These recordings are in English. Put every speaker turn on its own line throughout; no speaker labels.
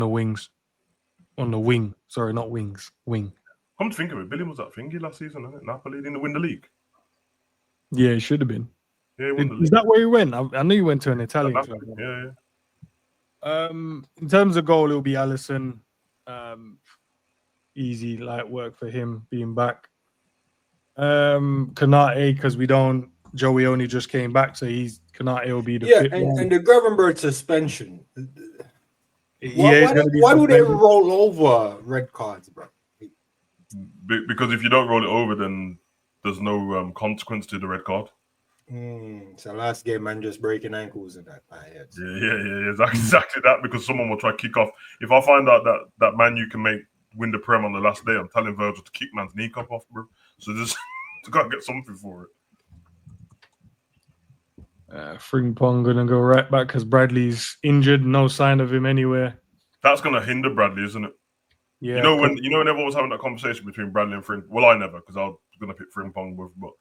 the wings. On the wing. Sorry, not wings. Wing.
Come to think of it, Billy was that thingy last season, isn't it? Napoli didn't win the league.
Yeah, it should have been.
Yeah, he won the league.
Is that where he went? I knew he went to an Italian club.
Yeah.
In terms of goal, it'll be Alisson. Easy, light work for him being back. Kanate, because Joey only just came back, so Kanate will be the fit one.
And the Gravenberch suspension.
Why
do they roll over red cards, bro?
Because if you don't roll it over, then there's no consequence to the red card.
So last game, man, just breaking ankles and that.
Yeah, exactly that. Because someone will try to kick off. If I find out that Man U can win the Prem on the last day, I'm telling Virgil to kick man's knee cup off, bro. So just got to get something for it.
Frimpong gonna go right back because Bradley's injured. No sign of him anywhere.
That's gonna hinder Bradley, isn't it?
Yeah.
You know when everyone was having that conversation between Bradley and Frimpong. Well, I never, because I was gonna pick Frimpong with, but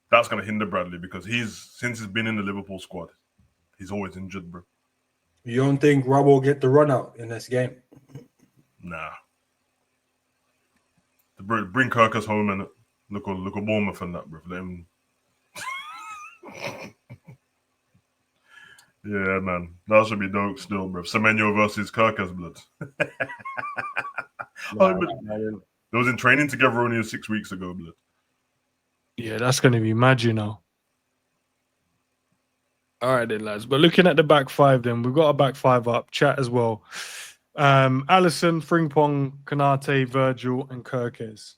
that's gonna hinder Bradley because since he's been in the Liverpool squad, he's always injured, bro.
You don't think Rob will get the run out in this game?
Nah. Bring Kirkus home and look at Bournemouth and that, bro. Let him. Yeah, man. That should be dope still, bro. Semenyo versus Kirkus, blood. They was in training together only 6 weeks ago, blood.
Yeah, that's going to be mad, you know. All right, then, lads. But looking at the back five, then we've got a back five up. Chat as well. Alisson, Frimpong, Kanate, Virgil, and Kirkes.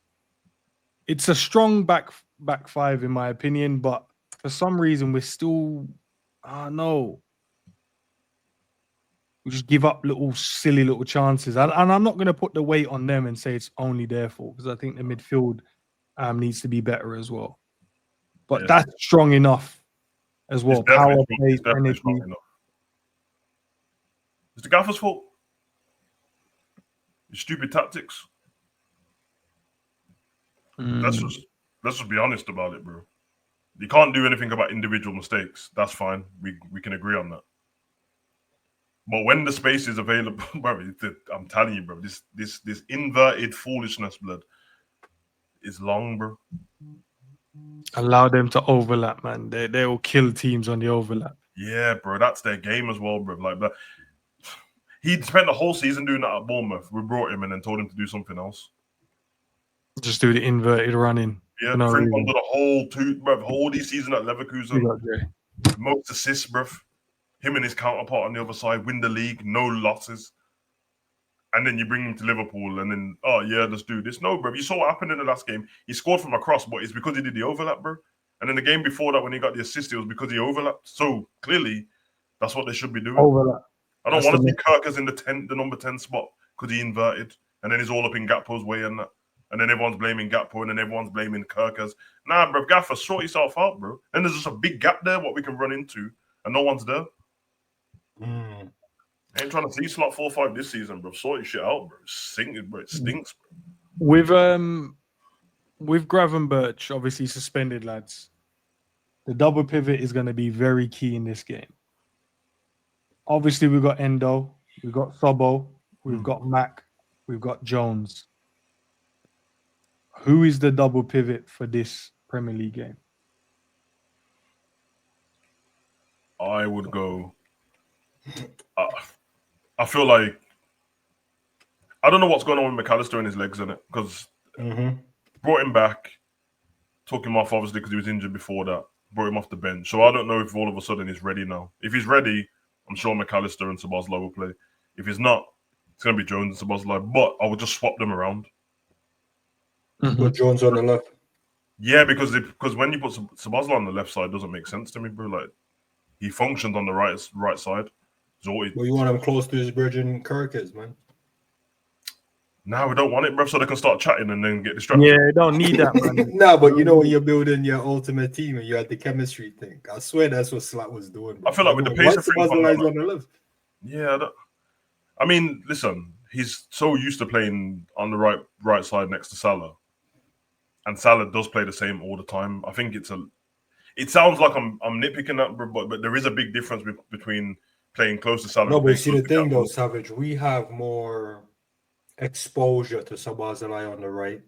It's a strong back five, in my opinion, but for some reason, we're still... no. We just give up silly little chances. And I'm not going to put the weight on them and say it's only their fault, because I think the midfield needs to be better as well. But that's strong enough as well. Power play, energy.
It's the gaffer's fault. Your stupid tactics. Let's just be honest about it, bro. You can't do anything about individual mistakes. That's fine. We can agree on that. But when the space is available, bro, I'm telling you, bro, this inverted foolishness, blood, is long, bro.
Allow them to overlap, man. They will kill teams on the overlap.
Yeah, bro, that's their game as well, bro. Like that. He spent the whole season doing that at Bournemouth. We brought him in and told him to do something else.
Just do the inverted running.
Yeah, Frimpong did the whole this season at Leverkusen. Most assists, bro. Him and his counterpart on the other side win the league, no losses. And then you bring him to Liverpool and then, let's do this. No, bro. You saw what happened in the last game. He scored from across, but it's because he did the overlap, bro. And then the game before that, when he got the assist, it was because he overlapped. So clearly, that's what they should be doing.
Overlap.
I don't want to see Kirkus in the number 10 spot because he inverted. And then he's all up in Gakpo's way and that. And then everyone's blaming Gakpo and then everyone's blaming Kirkus. Nah, bro, Gaffer, sort yourself out, bro. And there's just a big gap there, what we can run into, and no one's there. I ain't trying to see slot 4-5 this season, bro. Sort your shit out, bro. It stinks, bro.
With Gravenberch obviously suspended, lads, the double pivot is going to be very key in this game. Obviously, we've got Endo, we've got Sobo, we've got Mac, we've got Jones. Who is the double pivot for this Premier League game?
I would go. I feel like I don't know what's going on with McAllister and his legs in it because brought him back, took him off obviously because he was injured before that. Brought him off the bench, so I don't know if all of a sudden he's ready now. If he's ready, I'm sure McAllister and Szoboszlai will play. If he's not, it's going to be Jones and Szoboszlai. But I would just swap them around.
Put Jones on the left.
Yeah, because when you put Szoboszlai on the left side, it doesn't make sense to me, bro. Like he functions on the right side.
Well, you want him close to his Virgin Kirkes, man.
Nah, we don't want it, bro, so they can start chatting and then get distracted.
Yeah, don't need that, man.
Nah, but you know when you're building your ultimate team and you had the chemistry thing, I swear that's what Slack was doing. Bro.
I feel like with the pace of
Szoboszlai on the left.
Yeah, I mean, listen, he's so used to playing on the right side next to Salah, and Salah does play the same all the time. I think it sounds like I'm nitpicking that, but there is a big difference between playing close to Salah.
No, but you
playing
see the
close to
thing though,
Campbell.
Savage, we have more exposure to Szoboszlai on the right,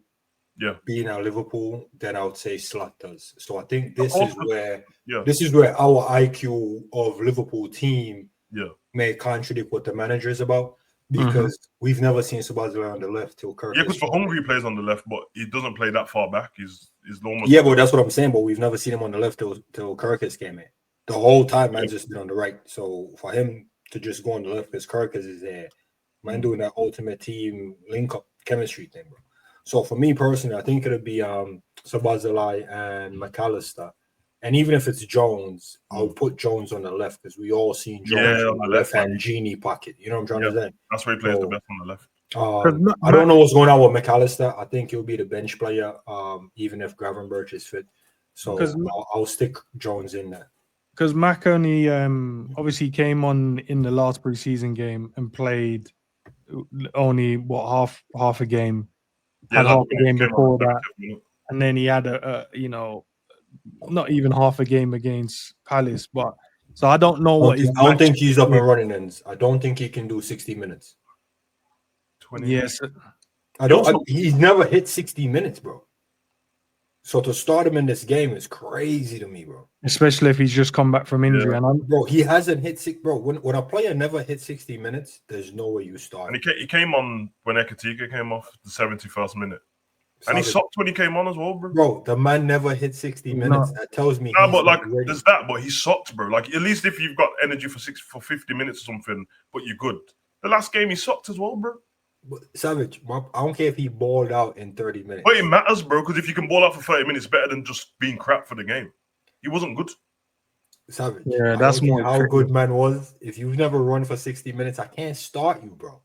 Yeah.
being at Liverpool, than I would say Slot does. So I think this
Oh,
is where
Yeah.
our IQ of Liverpool team
Yeah.
may contradict what the manager is about, because we've never seen Szoboszlai on the left till Kirk.
Yeah, because for Hungary he plays on the left, but he doesn't play that far back. He's almost
Yeah, but that's what I'm saying. But we've never seen him on the left till Kirkus came in. The whole time, man's just been on the right. So for him to just go on the left because Kirkus is there, man, doing that ultimate team link up chemistry thing, bro. So for me personally, I think it'll be Szoboszlai and McAllister. And even if it's Jones, I'll put Jones on the left because we all seen Jones on the left hand genie pocket. You know what I'm trying to say?
That's where he plays the best on the left.
I don't know what's going on with McAllister. I think he'll be the bench player, even if Gravenberch is fit. So I'll stick Jones in there.
Because Mac only obviously came on in the last preseason game and played only half a game. Had half a game before that, and then he had a not even half a game against Palace. But so I don't know what his.
I don't think he's up and running ends. I don't think he can do 60 minutes.
20.
Yes,
he's never hit 60 minutes, bro. So to start him in this game is crazy to me, bro.
Especially if he's just come back from injury.
Yeah. Bro, he hasn't hit bro. When a player never hit 60 minutes, there's no way you start.
And he came on when Ekatike came off the 71st minute. And he sucked when he came on as well, bro.
Bro, the man never hit 60 minutes. That tells me.
Nah, but like, there's that, but he sucked, bro. Like, at least if you've got energy for 50 minutes or something, but you're good. The last game he sucked as well, bro.
But Savage, I don't care if he balled out in 30 minutes.
But it matters, bro, because if you can ball out for 30 minutes, it's better than just being crap for the game. He wasn't good.
Savage.
Yeah, that's more
how good man was. If you've never run for 60 minutes, I can't start you, bro.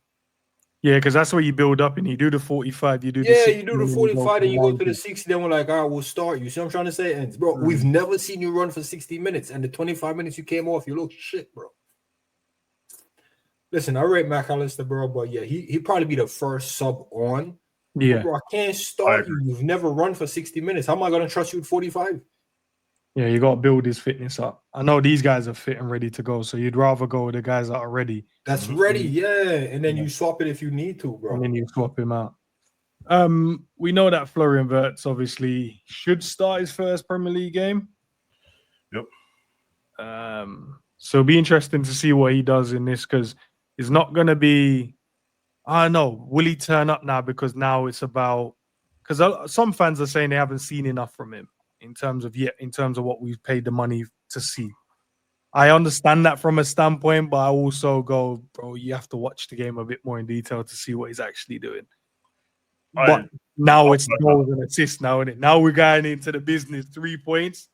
Yeah, because that's where you build up and you do the 45, you do the
60, you do the 45, then you go to the 60, then we're like, all right, we'll start you. See what I'm trying to say? And bro, we've never seen you run for 60 minutes, and the 25 minutes you came off, you look shit, bro. Listen, I rate McAllister, bro, but yeah, he'd probably be the first sub on.
Yeah.
But bro, I can't start you. You've never run for 60 minutes. How am I going to trust you with 45?
Yeah, you got to build his fitness up. I know these guys are fit and ready to go, so you'd rather go with the guys that are ready.
That's ready, yeah. And then you swap it if you need to, bro.
And then you swap him out. We know that Florian Wirtz obviously should start his first Premier League game.
Yep.
So it'll be interesting to see what he does in this, because it's not going to be, I don't know, will he turn up now? Because now it's about, because some fans are saying they haven't seen enough from him in terms of what we've paid the money to see. I understand that from a standpoint, but I also go, bro, you have to watch the game a bit more in detail to see what he's actually doing. But now it's goals and assists now, isn't it? Now we're going into the business, 3 points.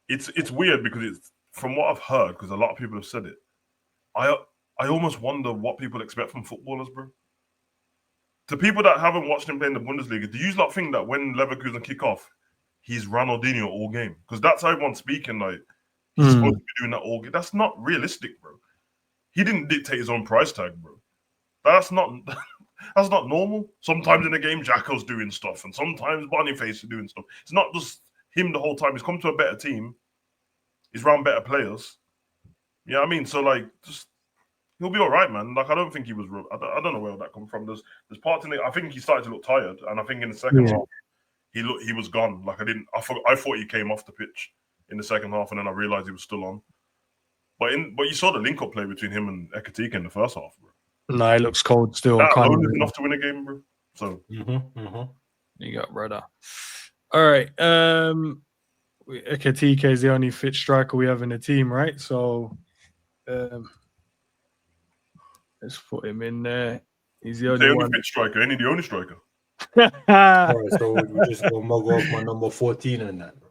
It's weird because it's, from what I've heard, because a lot of people have said it, I almost wonder what people expect from footballers, bro. To people that haven't watched him play in the Bundesliga, do you not think that when Leverkusen kick off, he's Ronaldinho all game? Because that's how everyone's speaking, like, he's supposed to be doing that all game. That's not realistic, bro. He didn't dictate his own price tag, bro. That's not normal. Sometimes in the game, Jacko's doing stuff, and sometimes Boniface is doing stuff. It's not just him the whole time. He's come to a better team. He's around better players. You know what I mean? So, like, just he'll be all right, man. Like, I don't think he was. I don't know where that come from. There's parts in it. I think he started to look tired, and I think in the second half he was gone. Like, I thought he came off the pitch in the second half, and then I realized he was still on. But you saw the link-up play between him and Ekatike in the first half, bro.
No, he looks cold still.
That alone is enough to win a game, bro. So
you got brother. All right. Ekatike is the only fit striker we have in the team, right? So let's put him in there. He's the only
fit striker. Ain't he the only striker?
All right, so we just go mug off my number 14 in that, bro.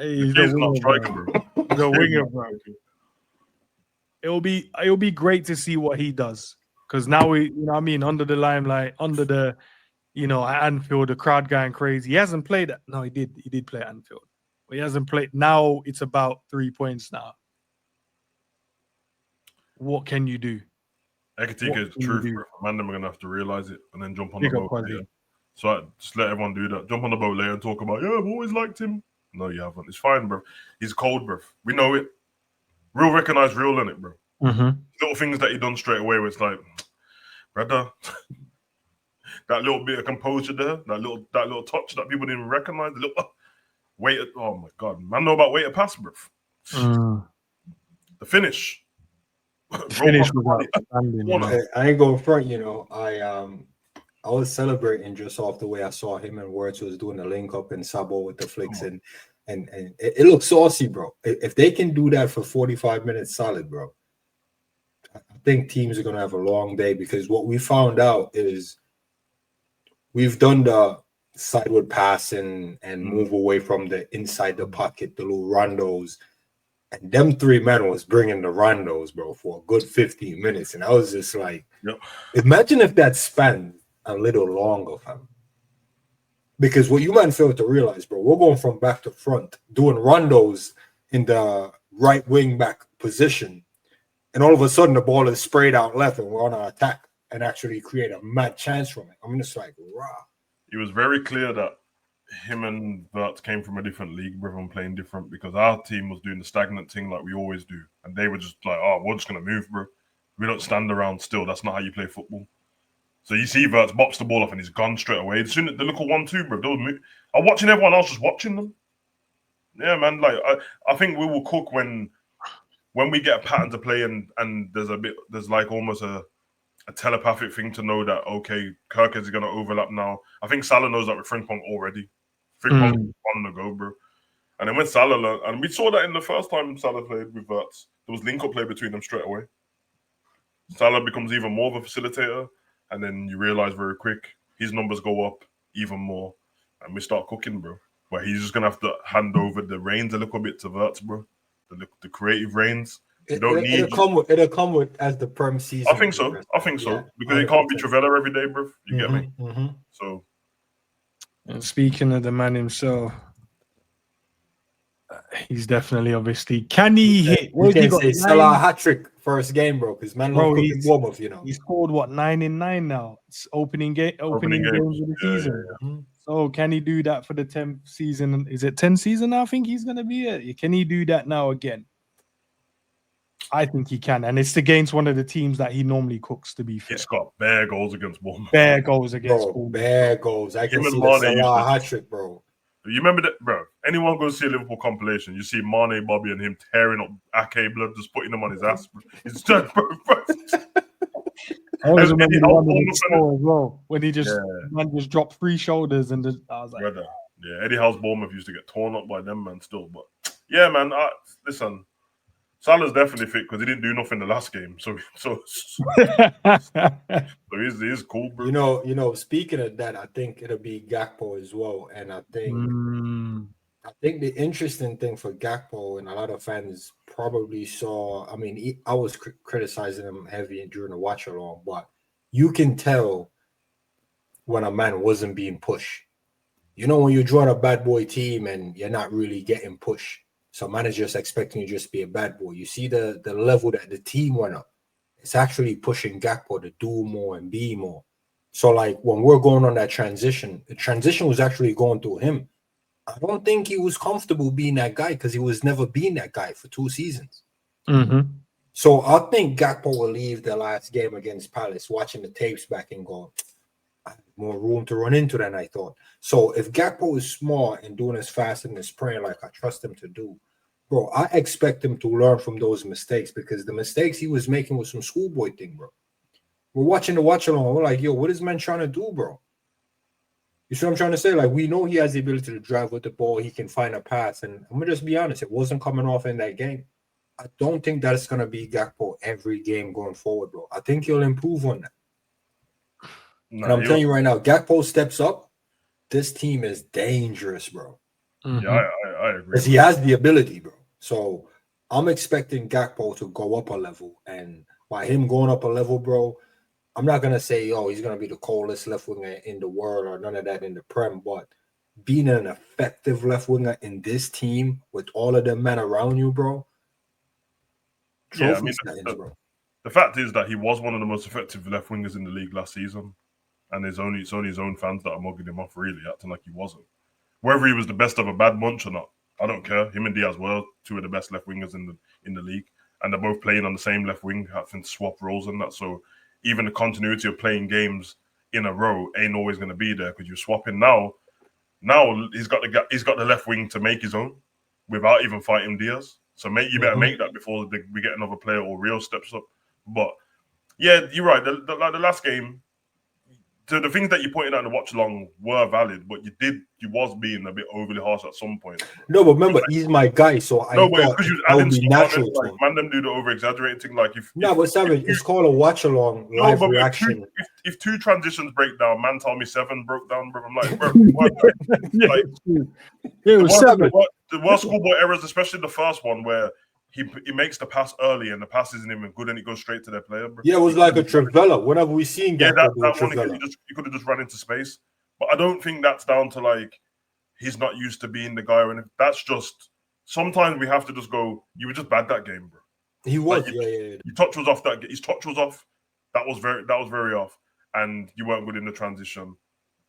He's not striker, bro. The winger, bro. It'll be great to see what he does, because now under the limelight, under the, at Anfield, the crowd going crazy. He hasn't played that. No, he did play at Anfield, but he hasn't played. Now it's about 3 points now. What can you do?
Ekatike is the truth, bro. Man, them are gonna have to realize it and then jump on the boat later. So I just let everyone do that. Jump on the boat later and talk about, I've always liked him. No, you haven't. It's fine, bro. He's cold, bro. We know it. Real recognize real in it, bro. Little things that he done straight away where it's like, brother, that little bit of composure there, that little touch that people didn't recognize, the little wait. Oh my god, man, know about wait a pass, bro. The finish.
Finish was outstanding, you know.
I ain't going front, you know. I was celebrating just off the way I saw him and Words was doing the link up and Sabo with the flicks and it looks saucy, bro. If they can do that for 45 minutes solid, bro, I think teams are gonna have a long day because what we found out is we've done the sideward passing and move away from the inside the pocket, the little rondos. And them 3 men was bringing the rondos, bro, for a good 15 minutes. And I was just like, imagine if that spanned a little longer, fam. Because what you might fail to realize, bro, we're going from back to front, doing rondos in the right wing back position. And all of a sudden, the ball is sprayed out left and we're on an attack and actually create a mad chance from it. I'm just like, rah.
It was very clear that him and Vert came from a different league, bro, and playing different because our team was doing the stagnant thing like we always do. And they were just like, oh, we're just going to move, bro. We don't stand around still. That's not how you play football. So you see Vert bops the ball off and he's gone straight away. As soon as the little 1-2, bro, I'm watching everyone else just watching them. Yeah, man. Like I think we will cook when we get a pattern to play and there's like almost a telepathic thing to know that, okay, Kirk is going to overlap now. I think Salah knows that with Frimpong already. Frimpong on the go, bro. And then when Salah learned, and we saw that in the first time Salah played with Verts, there was link-up play between them straight away. Salah becomes even more of a facilitator, and then you realize very quick his numbers go up even more, and we start cooking, bro. Where he's just going to have to hand over the reins a little bit to Verts, bro. The creative reins.
It'll come with as the Prem season.
I think so. Because it can't be Trivella every day, bro. You get me? So,
and speaking of the man himself, he's definitely obviously. Can he hit?
You can say Salah hat trick first game, bro. Because man, cooking Bournemouth, you know.
He scored what 9 in 9 now. It's opening games of the season. So can he do that for the 10th season? Is it 10th season? I think he's gonna be it. Can he do that now again? I think he can, and it's against one of the teams that he normally cooks. To be fair,
he's got bare goals against Bournemouth.
Bare goals against Bournemouth.
Bare goals. I can see the Salah hat trick, bro.
You remember that, bro? Anyone go see a Liverpool compilation? You see Mane, Bobby, and him tearing up Ake blood, just putting them on his ass. Bro. He's just, bro.
I always remember the one with the score as well when he just dropped 3 shoulders and I was like,
brother. Yeah, Eddie Howe's Bournemouth used to get torn up by them, man. Still, but yeah, man. Listen. Salah's definitely fit because he didn't do nothing the last game. So he's cool, bro.
You know, speaking of that, I think it'll be Gakpo as well. And I think the interesting thing for Gakpo, and a lot of fans probably saw, I mean, I was criticizing him heavy during the watch along, but you can tell when a man wasn't being pushed. You know, when you join a bad boy team and you're not really getting pushed. So managers expecting you just to be a bad boy. You see the level that the team went up. It's actually pushing Gakpo to do more and be more. So like when we're going on that transition, the transition was actually going through him. I don't think he was comfortable being that guy because he was never being that guy for 2 seasons. So I think Gakpo will leave the last game against Palace watching the tapes back and go, I have more room to run into than I thought. So if Gakpo is smart and doing as fast in the sprint like I trust him to do, bro, I expect him to learn from those mistakes because the mistakes he was making was some schoolboy thing, bro. We're watching the watch along. We're like, yo, what is man trying to do, bro? You see what I'm trying to say? Like, we know he has the ability to drive with the ball. He can find a pass. And I'm going to just be honest. It wasn't coming off in that game. I don't think that's going to be Gakpo every game going forward, bro. I think he'll improve on that. No, and I'm telling you right now, Gakpo steps up, this team is dangerous, bro.
Yeah, I agree.
Because he has the ability, bro. So I'm expecting Gakpo to go up a level. And by him going up a level, bro, I'm not going to say, oh, he's going to be the coldest left winger in the world or none of that in the Prem. But being an effective left winger in this team with all of them men around you, bro,
yeah, I mean, the fact is that he was one of the most effective left wingers in the league last season. And it's only his own fans that are mugging him off, really, acting like he wasn't. Whether he was the best of a bad bunch or not, I don't care. Him and Diaz were 2 of the best left wingers in the league. and they're both playing on the same left wing, having to swap roles and that. So even the continuity of playing games in a row ain't always going to be there because you're swapping now. Now he's got the left wing to make his own without even fighting Diaz. So you better make that before we get another player or Rio steps up. But yeah, you're right. The last game, the things that you pointed out in the watch along were valid, but you was being a bit overly harsh at some point.
No, but remember, he's my guy, so I thought that would be natural to him.
Man, them do the over exaggerating thing. Like
but Savage, it's called a watch along live reaction.
If two transitions break down, man told me 7 broke down, bro. I'm like, bro, the worst schoolboy errors, especially the first one where he makes the pass early and the pass isn't even good and it goes straight to their player, bro.
Yeah, it was like a Trivella. Whenever we seen
that one, you could have just run into space. But I don't think that's down to like he's not used to being the guy, and that's just sometimes we have to just go. You were just bad that game, bro.
He was,
like, Your touch was off. His touch was off. That was very off, and you weren't good in the transition.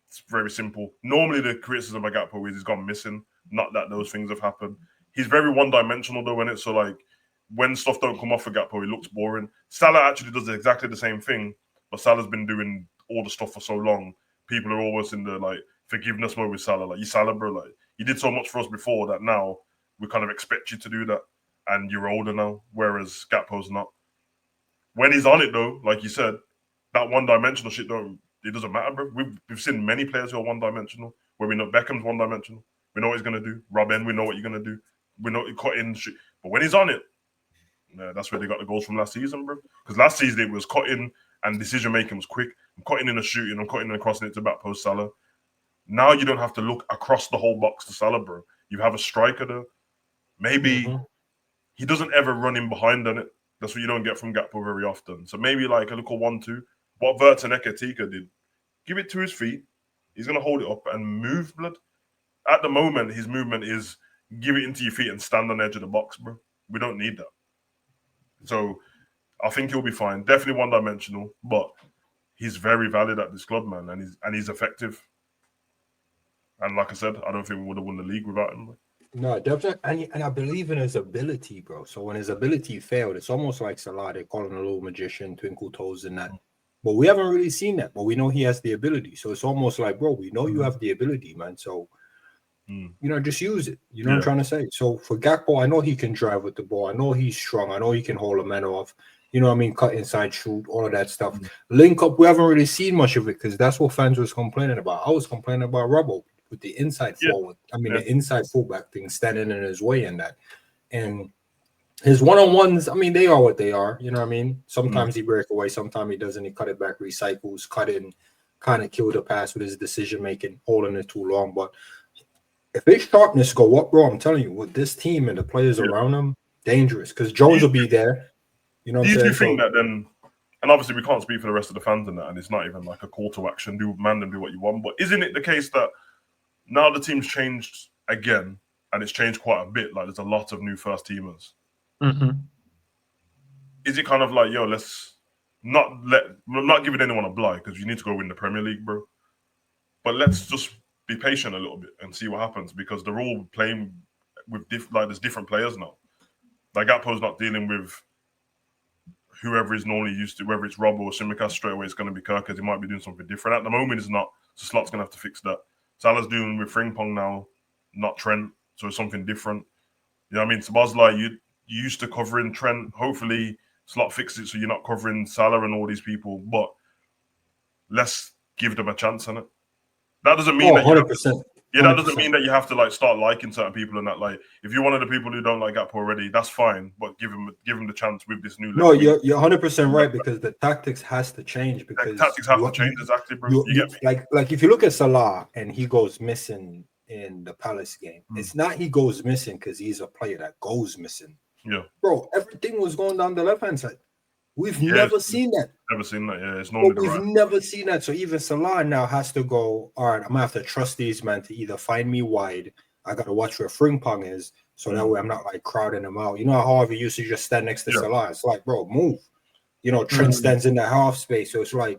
It's very simple. Normally, the criticism of Gakpo is he's gone missing. Not that those things have happened. He's very one-dimensional though, in it. So like when stuff don't come off for Gakpo, it looks boring. Salah actually does exactly the same thing, but Salah's been doing all the stuff for so long. People are always in the like forgiveness mode with Salah. Like you Salah, bro, like you did so much for us before that now we kind of expect you to do that, and you're older now. Whereas Gakpo's not. When he's on it though, like you said, that one-dimensional shit it doesn't matter, bro. We've seen many players who are one-dimensional. Where we know Beckham's one-dimensional. We know what he's gonna do. Robin, we know what you're gonna do. We know he cut in shit. But when he's on it, that's where they got the goals from last season, bro. Because last season it was cutting and decision making was quick. I'm cutting in a shooting, I'm cutting and crossing it to back post Salah. Now you don't have to look across the whole box to Salah, bro. You have a striker there. Maybe he doesn't ever run in behind on it. That's what you don't get from Gakpo very often. So maybe like a little 1-2. What Tika did. Give it to his feet. He's gonna hold it up and move, blood. At the moment, his movement is give it into your feet and stand on the edge of the box, bro. We don't need that. So I think he'll be fine. Definitely one-dimensional, but he's very valid at this club, man, and he's effective. And like I said, I don't think we would have won the league without him.
No, definitely, and I believe in his ability, bro. So when his ability failed, it's almost like Salah. They call him a little magician, twinkle toes, and that. But we haven't really seen that. But we know he has the ability. So it's almost like, bro, we know you have the ability, man. So just use it. You know what I'm trying to say? So for Gakpo, I know he can drive with the ball. I know he's strong. I know he can hold a man off. You know what I mean? Cut inside, shoot, all of that stuff. Link up, we haven't really seen much of it because that's what fans was complaining about. I was complaining about Robbo with the inside forward. I mean, the inside fullback thing standing in his way and that. And his one-on-ones, I mean, they are what they are. You know what I mean? Sometimes he break away. Sometimes he doesn't. He cut it back, recycles, cut in, kind of kill the pass with his decision-making, holding it too long. But if his sharpness go up, bro, I'm telling you, with this team and the players around him, dangerous. Because Jones will be there. You know what I'm saying?
Do you think that then, and obviously we can't speak for the rest of the fans and that, and it's not even like a call to action, do what you want. But isn't it the case that now the team's changed again, and it's changed quite a bit? Like there's a lot of new first teamers. Is it kind of like, yo, let's not giving anyone a blight because you need to go win the Premier League, bro. But let's just be patient a little bit and see what happens because they're all playing with there's different players now. Like Gakpo's not dealing with whoever is normally used to, whether it's Rob or Simicast straight away, it's going to be Kirk because he might be doing something different. At the moment, it's not. So Slot's going to have to fix that. Salah's doing with Frimpong now, not Trent. So it's something different. You know what I mean? Szoboszlai, you used to covering Trent. Hopefully, Slot fixes it so you're not covering Salah and all these people. But let's give them a chance on it. That doesn't mean that
100%.
That doesn't mean that you have to like start liking certain people and that. Like, if you're one of the people who don't like Gakpo already, that's fine. But give him the chance with this new.
No, you're 100% right because the tactics has to change because
tactics have to change exactly, bro. You get me?
Like if you look at Salah and he goes missing in the Palace game, it's not he goes missing because he's a player that goes missing.
Yeah,
bro, everything was going down the left hand side. We've never seen that.
Never seen that. Yeah, it's normally
we've never seen that. So even Salah now has to go, all right, I'm gonna have to trust these men to either find me wide. I gotta watch where Frimpong is, so that way I'm not like crowding them out. You know how he used to just stand next to Salah. It's like, bro, move. You know, Trent stands in the half space. So it's like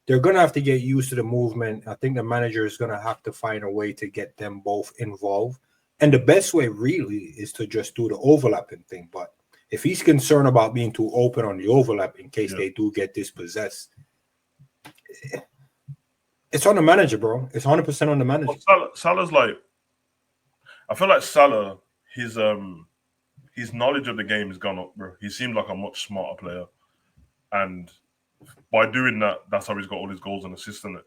they're gonna have to get used to the movement. I think the manager is gonna have to find a way to get them both involved. And the best way really is to just do the overlapping thing. But If he's concerned about being too open on the overlap in case they do get dispossessed, it's on the manager, bro. It's 100% on the manager.
Well, Salah's like, I feel like Salah, his knowledge of the game has gone up, bro. He seemed like a much smarter player, and by doing that, that's how he's got all his goals and assists in it.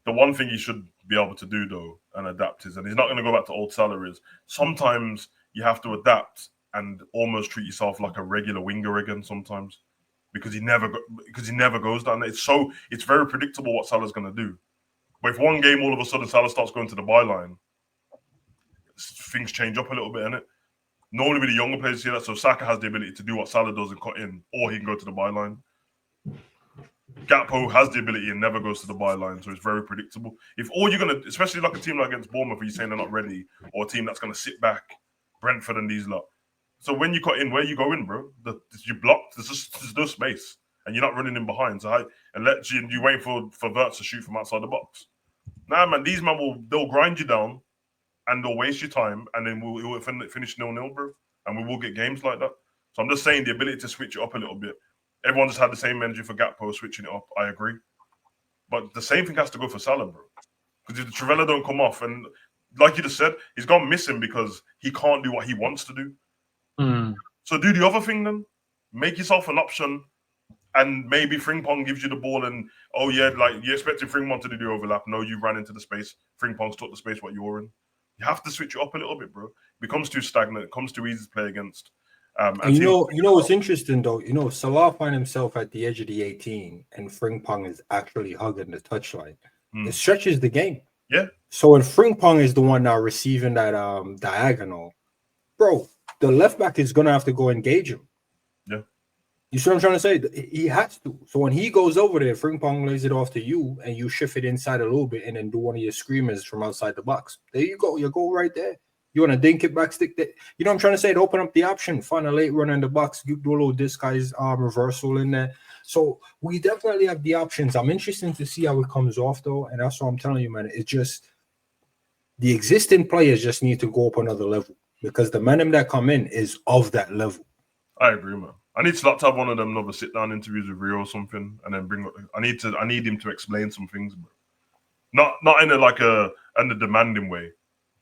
The one thing he should be able to do though and adapt is, and he's not going to go back to old Salah, is sometimes you have to adapt and almost treat yourself like a regular winger again sometimes, because he never goes down there. It's very predictable what Salah's going to do. But if one game all of a sudden Salah starts going to the byline, things change up a little bit, innit? Normally with the younger players see that, so Saka has the ability to do what Salah does and cut in, or he can go to the byline. Gakpo has the ability and never goes to the byline, so it's very predictable. If all you're going to, especially like a team like against Bournemouth, where you're saying they're not ready, or a team that's going to sit back, Brentford and these lot. So when you cut in, where you go in, bro? You blocked. There's no space, and you're not running in behind. So you wait for Wirtz to shoot from outside the box. Nah, man, these men they'll grind you down, and they'll waste your time, and then we'll finish 0-0, bro. And we will get games like that. So I'm just saying the ability to switch it up a little bit. Everyone just had the same energy for Gakpo switching it up. I agree, but the same thing has to go for Salah, bro. Because if the Trivela don't come off, and like you just said, he's gone missing because he can't do what he wants to do. So do the other thing then. Make yourself an option, and maybe Frimpong gives you the ball, and like you're expecting Frimpong to do the overlap. No, you ran into the space. Frimpong's took the space what you're in. You have to switch it up a little bit, bro. It becomes too stagnant. It becomes too easy to play against.
And you know what's interesting though? Salah find himself at the edge of the 18, and Frimpong is actually hugging the touchline. It stretches the game.
Yeah.
So when Frimpong is the one now receiving that diagonal, bro, the left back is gonna have to go engage him.
Yeah.
You see what I'm trying to say? He has to. So when he goes over there, Frimpong lays it off to you, and you shift it inside a little bit, and then do one of your screamers from outside the box. There you go. You go right there. You want to dink it back, stick that. You know what I'm trying to say? To open up the option, find a late run in the box, do a little disguise reversal in there. So we definitely have the options. I'm interested to see how it comes off, though. And that's what I'm telling you, man. It's just the existing players just need to go up another level, because the men that come in is of that level.
I agree, man. I need to have one of them another sit-down interviews with Rio or something, and then I need him to explain some things, bro. Not in a demanding way.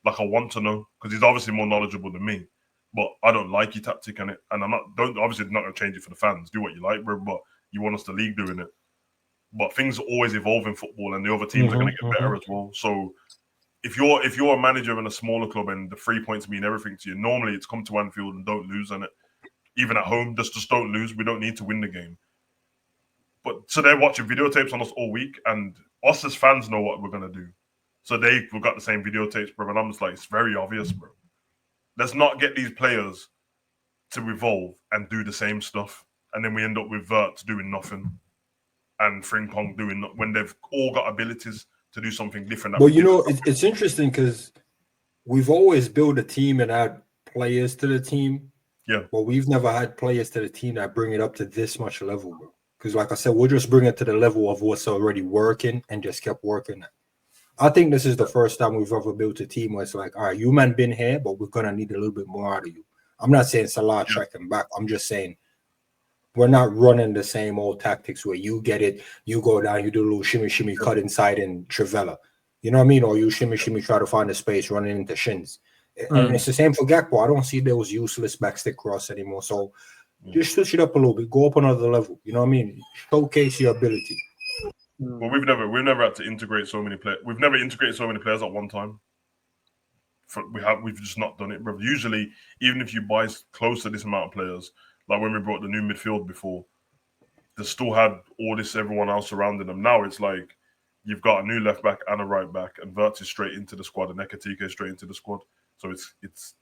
Like I want to know, because he's obviously more knowledgeable than me, but I don't like your tactic in it, and obviously not gonna change it for the fans. Do what you like, bro, but you want us to league doing it. But things always evolve in football, and the other teams are gonna get better as well. So if you're a manager in a smaller club and the 3 points mean everything to you, normally it's come to Anfield and don't lose on it. Even at home, just don't lose. We don't need to win the game. But so they're watching videotapes on us all week, and us as fans know what we're gonna do. So they've got the same videotapes, bro. And I'm just like, it's very obvious, bro. Let's not get these players to evolve and do the same stuff. And then we end up with Wirtz doing nothing and Frimpong doing when they've all got abilities to do something different.
Well, it's interesting because we've always built a team and had players to the team.
Yeah.
But we've never had players to the team that bring it up to this much level, bro. Because like I said, we'll just bring it to the level of what's already working and just kept working. I think this is the first time we've ever built a team where it's like, all right, you man been here, but we're going to need a little bit more out of you. I'm not saying Salah tracking back. I'm just saying we're not running the same old tactics where you get it, you go down, you do a little shimmy, cut inside in Trivela. You know what I mean? Or you shimmy, try to find a space running into shins. And it's the same for Gakpo. I don't see those useless backstick cross anymore. So just switch it up a little bit. Go up another level. You know what I mean? Showcase your ability.
Well, we've never had to integrate so many players. We've never integrated so many players at one time. We've just not done it, bro. Usually, even if you buy close to this amount of players, like when we brought the new midfield before, they still had everyone else surrounding them. Now it's like you've got a new left back and a right back, and Wirtz is straight into the squad, and Ekatike is straight into the squad. So it's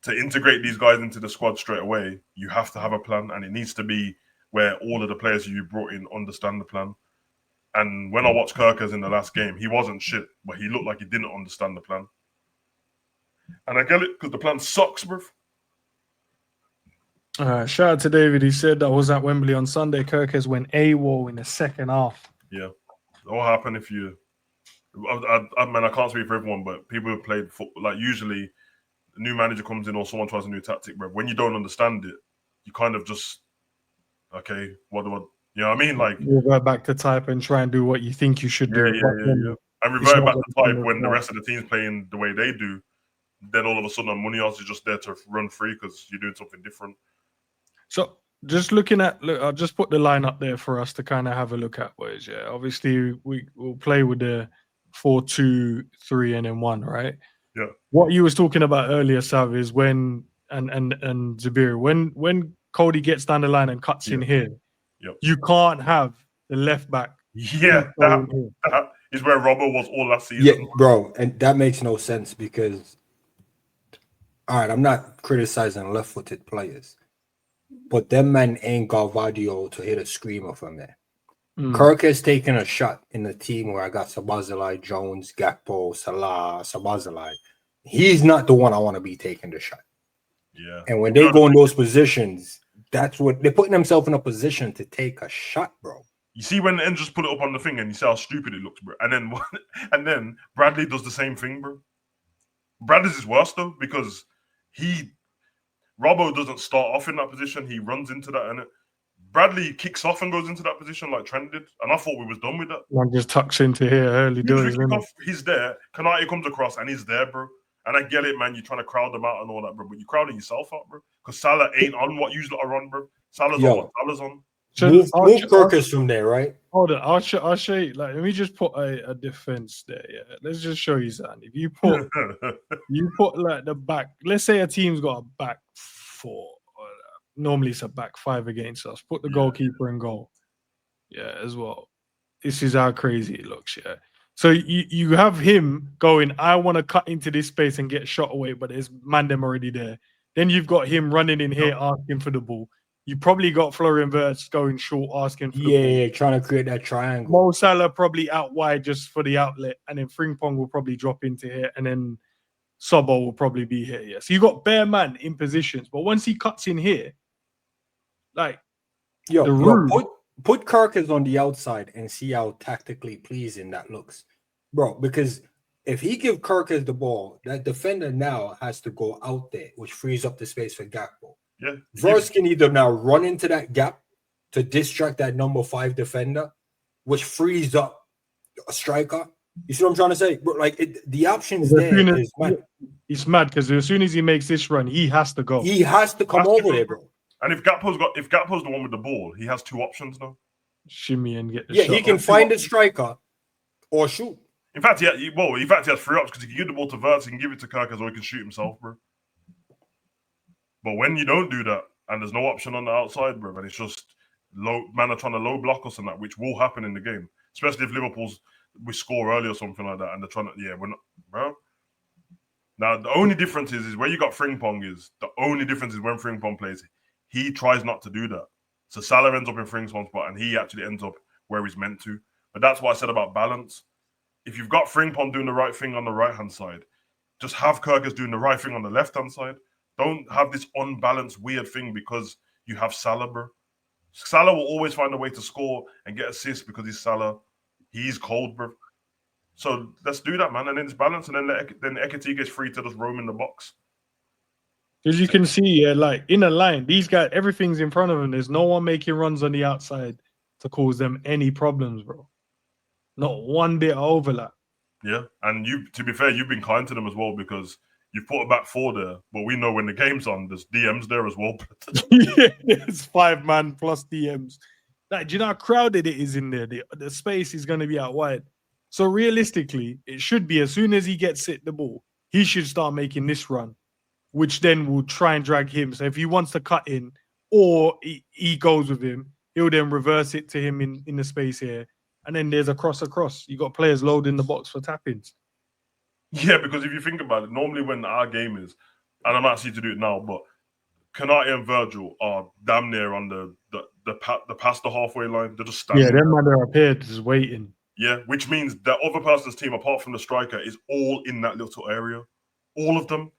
to integrate these guys into the squad straight away. You have to have a plan, and it needs to be where all of the players you brought in understand the plan. And when I watched Kerkers in the last game, he wasn't shit, but he looked like he didn't understand the plan. And I get it, because the plan sucks, bro.
Shout out to David. He said that was at Wembley on Sunday. Kerkers went AWOL in the second half.
Yeah. What happened if you... I mean, I can't speak for everyone, but people who played football, like usually a new manager comes in or someone tries a new tactic, bro, when you don't understand it, you kind of just, okay, what you know what I mean? Like,
revert back to type and try and do what you think you should do.
Yeah. And revert back to type when the rest of the team's playing the way they do. Then all of a sudden, Muñoz is just there to run free because you're doing something different.
So just looking at, look, I'll just put the line up there for us to kind of have a look at, boys. Yeah, obviously we'll play with the 4-2-3 and then 1, right?
Yeah.
What you was talking about earlier, Sav, is when and Zabir, when Cody gets down the line and cuts in here, you can't have the left back.
Yeah, that is where Robbo was all last season.
Yeah, bro, and that makes no sense because, all right, I'm not criticizing left-footed players, but them men ain't got Vadio to hit a screamer from there. Kirk has taken a shot in the team where I got Szoboszlai, Jones, Gakpo, Salah, Szoboszlai. He's not the one I want to be taking the shot.
Yeah.
And when they go in those positions, that's what they're putting themselves in a position to take a shot, bro.
You see when End just put it up on the thing and you see how stupid it looks, bro. And then Bradley does the same thing, bro. Bradley's is worse though because Robbo doesn't start off in that position. He runs into that and Bradley kicks off and goes into that position like Trent did. And I thought we was done with that.
One just tucks into here early doors.
He's there. Kanate comes across and he's there, bro. And I get it, man. You're trying to crowd them out and all that, bro. But you're crowding yourself out, bro. Because Salah ain't on what you lot are on, bro. Salah's on what Salah's on.
Move Kirkus from there, right?
Hold on, I'll show you. Like, let me just put a defense there. Yeah, let's just show you something. If you put like the back, let's say a team's got a back 4. Normally it's a back 5 against us. Put the goalkeeper in goal. Yeah, as well. This is how crazy it looks. Yeah. So you have him going, I want to cut into this space and get shot away, but there's Mandem already there. Then you've got him running in here asking for the ball. You probably got Florian Wirtz going short, asking for the ball.
Yeah, trying to create that triangle.
Mo Salah probably out wide just for the outlet, and then Frimpong will probably drop into here, and then Sobo will probably be here. Yeah, so you got bare man in positions, but once he cuts in here, like
put Kirkus on the outside and see how tactically pleasing that looks, bro. Because if he give Kirkus the ball, that defender now has to go out there, which frees up the space for Gakpo.
Yeah,
Wirtz can either now run into that gap to distract that number 5 defender, which frees up a striker. You see what I'm trying to say? But like the options there is mad.
He's mad because as soon as he makes this run, he has to go.
He has to come over there, bro.
And if Gakpo's the one with the ball, he has 2 options now.
Shimmy and get the shot.
He can find a striker or shoot.
In fact, he has 3 options because he can give the ball to Wirtz, he can give it to Kirkus, or he can shoot himself, bro. But when you don't do that, and there's no option on the outside, bro, and it's just man are trying to low block us and that, which will happen in the game, especially if we score early or something like that, and they're trying to, we're not, bro. Now, the only difference is where you got Frimpong the only difference is when Frimpong plays, he tries not to do that. So Salah ends up in Frimpong's spot, and he actually ends up where he's meant to. But that's what I said about balance. If you've got Frimpong doing the right thing on the right-hand side, just have Kirkus doing the right thing on the left-hand side. Don't have this unbalanced, weird thing because you have Salah, bro. Salah will always find a way to score and get assists because he's Salah. He's cold, bro. So let's do that, man. And then it's balanced, and then Ekiti gets free to just roam in the box.
Because you can see, like in a line, these guys, everything's in front of them. There's no one making runs on the outside to cause them any problems, bro. Not one bit of overlap.
Yeah, and to be fair, you've been kind to them as well because you've put a back 4 there, but we know when the game's on, there's DMs there as well.
Yeah, it's 5 man plus DMs. Like, do you know how crowded it is in there? The space is going to be out wide. So realistically, it should be as soon as he gets hit the ball, he should start making this run, which then will try and drag him. So if he wants to cut in or he goes with him, he'll then reverse it to him in the space here. And then there's a cross across. You got players loading the box for tap-ins.
Yeah, because if you think about it, normally when our game is, and I'm actually to do it now, but Kanate and Virgil are damn near on the past the halfway line. They're just standing.
Yeah, them man are up here just waiting.
Yeah, which means the other person's team, apart from the striker, is all in that little area. All of them.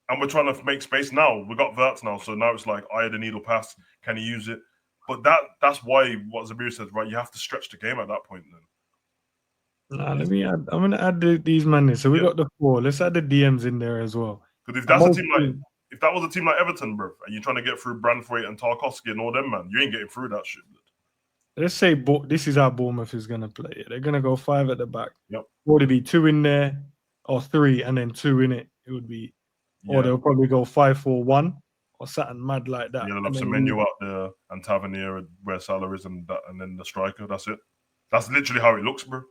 And we're trying to make space now. We got Wirtz now, so now it's like, I had a needle pass. Can he use it? But that's why what Zabir says, right? You have to stretch the game at that point then.
Let me add. I'm gonna add these men in. So we got the 4. Let's add the DMs in there as well.
Because if that's a team like, if that was a team like Everton, bro, and you're trying to get through Branthwaite and Tarkowski and all them, man, you ain't getting through that shit.
Let's say this is how Bournemouth is going to play it. They're going to go 5 at the back.
Yep.
Or it'd be 2 in there, or 3 and then 2 in it. It would be, or they'll probably go 5-4-1 or something mad like that.
Yeah, they'll have Semenyo out there and Tavernier where Salah is, and then the striker. That's it. That's literally how it looks, bro.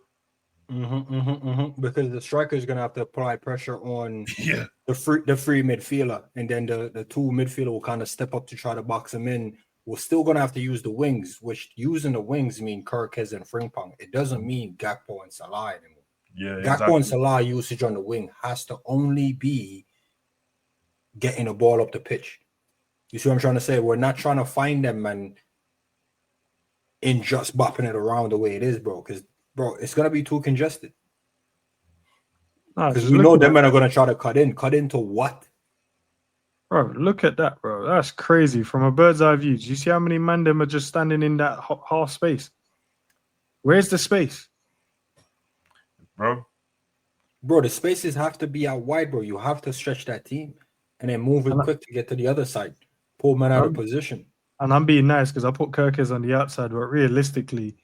Because the striker is going to have to apply pressure on
yeah.
the free midfielder, and then the 2 midfielder will kind of step up to try to box him in. We're still going to have to use the wings, which using the wings mean Kirkes and Frimpong. It doesn't mean Gakpo and Salah anymore.
Yeah,
Gakpo and Salah usage on the wing has to only be getting the ball up the pitch. You see what I'm trying to say? We're not trying to find them and in just bopping it around the way it is, bro. Because, bro, it's going to be too congested. Because we know them men are going to try to cut in. Cut into what?
Bro, look at that, bro. That's crazy. From a bird's eye view, do you see how many man them are just standing in that half space? Where's the space?
Bro,
the spaces have to be out wide, bro. You have to stretch that team and then move it quick to get to the other side. Pull man out of position.
And I'm being nice because I put Kirkes on the outside, but realistically,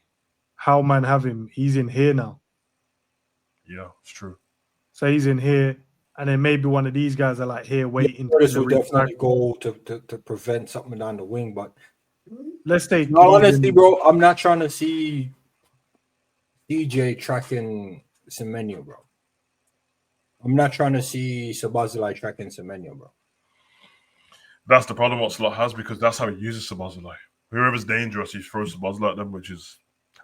how man have him? He's in here now.
Yeah, it's true.
So he's in here, and then maybe one of these guys are like here waiting.
This will definitely go to prevent something down the wing, but
let's take.
No, honestly, bro, I'm not trying to see DJ tracking Semenyo, bro. I'm not trying to see Szoboszlai tracking Semenyo, bro.
That's the problem what Slot has, because that's how he uses Szoboszlai. Whoever's dangerous, he throws Szoboszlai at them, which is,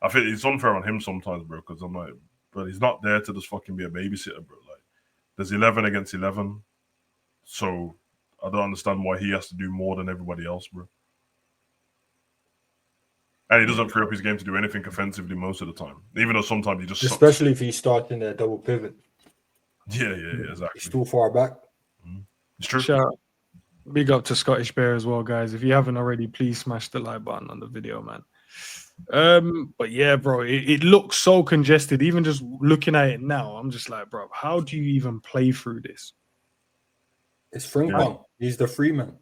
I think it's unfair on him sometimes, bro, because I'm like, but he's not there to just fucking be a babysitter, bro. Like, there's 11 against 11, so I don't understand why he has to do more than everybody else, bro. And he doesn't free up his game to do anything offensively most of the time, even though sometimes he just
especially if he's starting a double pivot.
Yeah, exactly.
He's too far back.
It's true.
Shout out. Big up to Scottish Bear as well, guys. If you haven't already, please smash the like button on the video, man. But yeah, bro, it looks so congested. Even just looking at it now, I'm just like, bro, how do you even play through this?
It's Frimpong. He's the free man.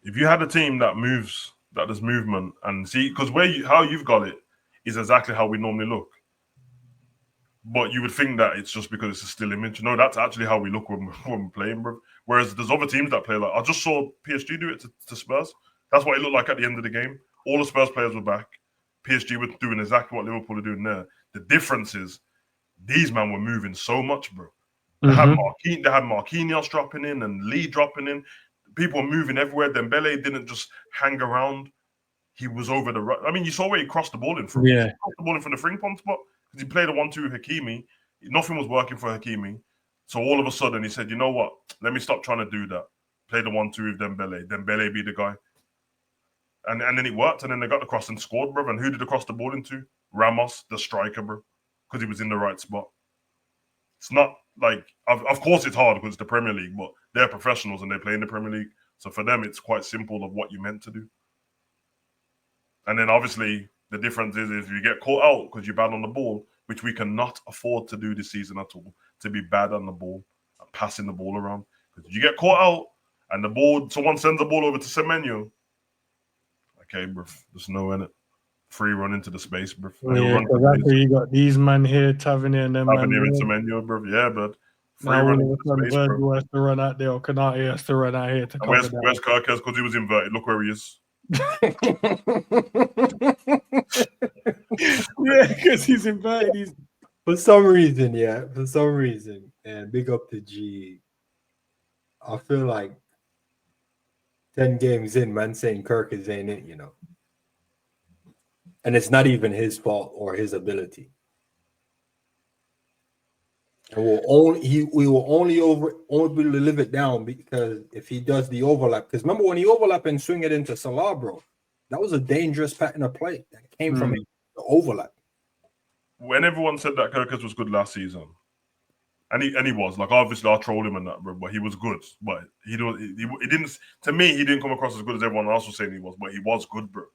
If you had a team that moves, that does movement, and see, because how you've got it is exactly how we normally look. But you would think that it's just because it's a still image. No, that's actually how we look when we're playing, bro. Whereas there's other teams that play like, I just saw PSG do it to Spurs. That's what it looked like at the end of the game. All the Spurs players were back. PSG were doing exactly what Liverpool are doing there. The difference is these men were moving so much, bro. They had Marquinhos dropping in and Lee dropping in. People were moving everywhere. Dembele didn't just hang around. He was over the right. I mean, you saw where he crossed the ball in from.
Yeah.
He crossed the ball in from the Frimpong spot because he played a 1-2 with Hakimi. Nothing was working for Hakimi. So all of a sudden he said, you know what? Let me stop trying to do that. Play the 1-2 with Dembele. Dembele be the guy. And then it worked. And then they got the cross and scored, bro. And who did they cross the ball into? Ramos, the striker, bro. Because he was in the right spot. It's not like, of course it's hard because it's the Premier League, but they're professionals and they play in the Premier League. So for them, it's quite simple of what you meant to do. And then obviously the difference is you get caught out because you're bad on the ball, which we cannot afford to do this season at all, to be bad on the ball and passing the ball around. Because you get caught out and the ball, someone sends the ball over to Semenyo. Okay, bro, there's no in it. Free run into the space, bro.
Yeah, because you got these men here, Tavernier and them
Tavernier and Semenyo, bro. Yeah, but free run into the space, bro.
Has to run out there, or Konate has to run out here to cover that.
Where's Kirkes? Because he was inverted. Look where he is.
Yeah, because he's inverted.
For some reason, and big up to G. I feel like 10 games in, man, saying Kirkes ain't it, you know. And it's not even his fault or his ability. And we will only be able to live it down because if he does the overlap. Because remember when he overlap and swing it into Salah, bro, that was a dangerous pattern of play that came from the overlap.
When everyone said that Kirkes was good last season, and he was, like, obviously I trolled him and that, bro, but he was good. But he didn't, to me, he didn't come across as good as everyone else was saying he was, but he was good, bro.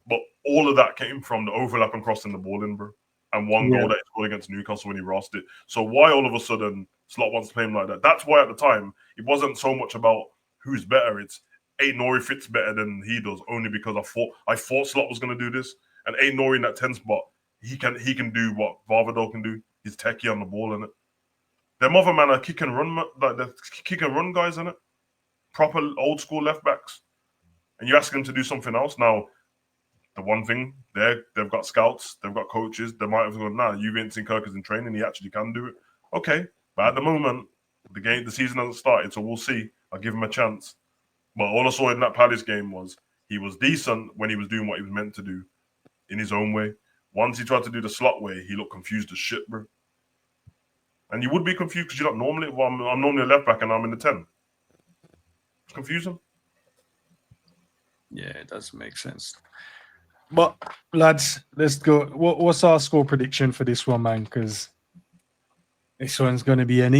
But all of that came from the overlap and crossing the ball in, bro. And one goal that he scored against Newcastle when he rossed it. So why all of a sudden Slot wants to play him like that. That's why at the time it wasn't so much about who's better. It's Nori fits better than he does, only because I thought Slot was going to do this, and Nori in that 10 spot, he can do what Varvador can do. He's techie on the ball, in it. Them other man are kick and run, like the kick and run guys, in it. Proper old school left backs, and you ask them to do something else. Now, the one thing they've got scouts, they've got coaches. They might have gone, nah, you ain't seen Kirk in training. He actually can do it. Okay, but at the moment, the season hasn't started, so we'll see. I'll give him a chance. But all I saw in that Palace game was he was decent when he was doing what he was meant to do in his own way. Once he tried to do the Slot way, he looked confused as shit, bro. And you would be confused because you're not normally. Well, I'm normally a left back and I'm in the 10. It's confusing.
Yeah, it does make sense. But lads, let's go. What's our score prediction for this one, man? Because this one's going to be an